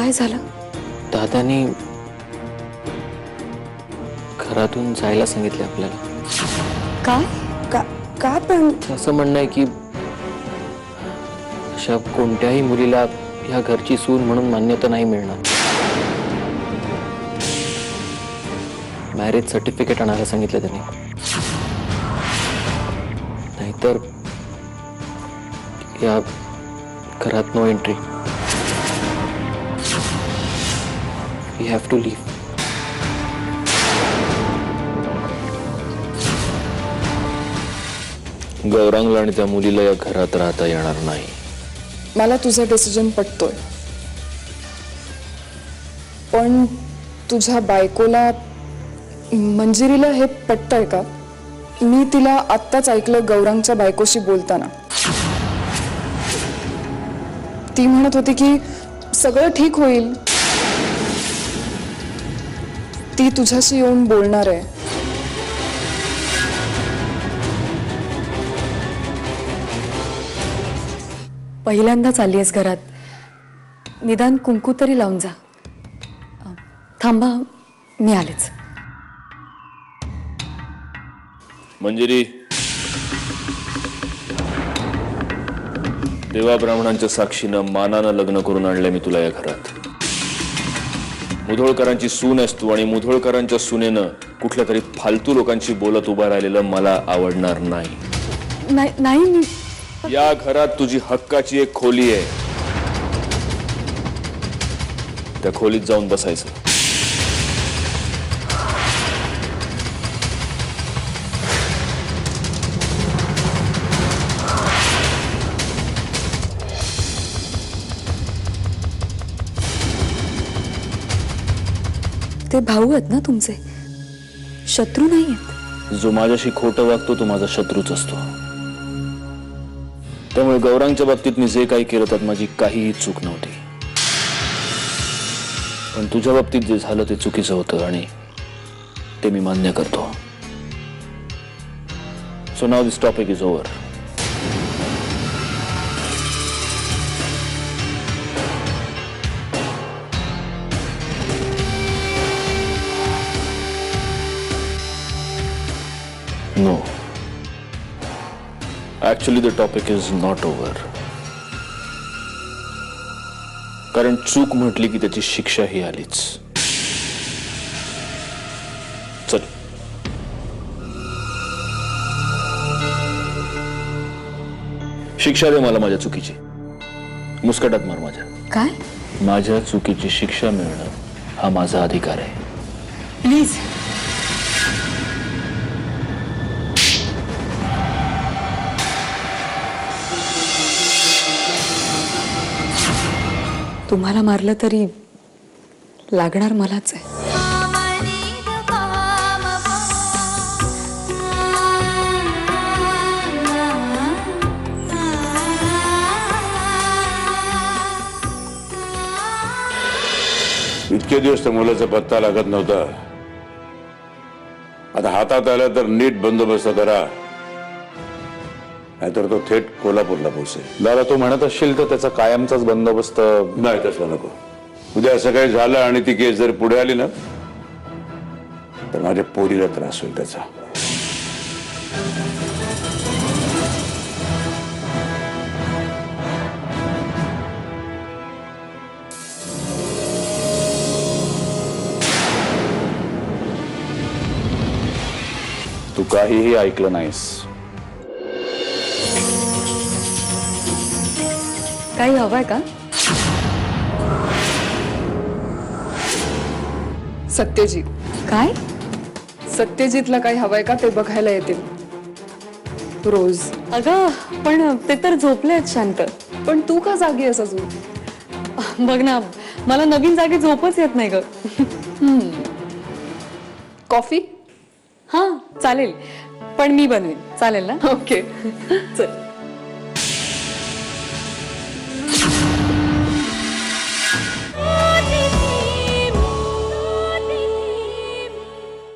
काय झालं? दादानी घरातून जायला सांगितले आपल्याला. काय? का पण असं म्हणणं आहे की अशा कोणत्याही मुलीला या घरची सून म्हणून मान्यता नाही मिळणार. मॅरेज सर्टिफिकेट आणायला सांगितलं त्यांनी, नाहीतर या घरात no entry. We have to leave. गौरांगला आणि त्या मुलीला या घरात राहता येणार नाही. मला तुझा डिसिजन पटतोय, पण तुझ्या बायकोला मंजिरीला हे पटतंय का? मी तिला आत्ताच ऐकलं गौरांगच्या बायकोशी बोलताना. ती म्हणत होती की सगळं ठीक होईल, ती तुझ्याशी येऊन बोलणार आहे. पहिल्यांदाच आली आहेस घरात, निदान कुंकू तरी लावून जा. थांबा, मी आलेच. मंजिरी, देवा ब्राह्मणांच्या साक्षीनं मानानं लग्न करून आणलंय मी तुला या घरात. मुधोळकरांची सून आहेस तू, आणि मुधोळकरांच्या सुनेनं कुठल्या तरी फालतू लोकांशी बोलत उभा राहिलेलं मला आवडणार नाही. नाही मी या घरात तुझी हक्काची एक खोली आहे, त्या खोलीत जाऊन बसायचं. ते भाऊ आहेत ना तुमचे, शत्रू नाही आहेत. जो माझ्याशी खोटं वागतो तो माझा शत्रूच असतो. त्यामुळे गौरांगच्या बाबतीत मी जे काही केलं त्यात माझी काहीही चूक नव्हती, पण तुझ्या बाबतीत जे झालं ते चुकीचं होतं आणि ते मी मान्य करतो. So now this topic is over. No. Actually, the topic is not over. कारण चूक म्हटली की त्याची शिक्षाही आलीच. चल. शिक्षा दे मला माझ्या चुकीची. मुस्कटात मार माझ्या. काय? माझ्या चुकीची शिक्षा मिळणं हा माझा अधिकार आहे. प्लीज. तुम्हाला मारलं तरी लागणार मलाच आहे. इतके दिवस त्या मुलाचा पत्ता लागत नव्हता. आता हातात आला तर नीट बंदोबस्त करा, नाहीतर तो थेट कोल्हापूरला पोहोचेल. दादा, तू म्हणत असशील तर त्याचा कायमचाच बंदोबस्त. नाही, तसं नको. उद्या असं काही झालं आणि ती केस जर पुढे आली ना तर माझ्या पोरीला त्रास होईल त्याचा. तू काहीही ऐकलं नाहीस. काही हवंय का? सत्यजित. काय? सत्यजितला काही हवंय का ते बघायला येतील रोज. अगं, पण ते तर झोपले आहेत शांत. पण तू का जागी आहेस अजून? बघ ना, मला नवीन जागी झोपच येत नाही ग. कॉफी? हा चालेल, पण मी बनवेन. चालेल ना? ओके, चल.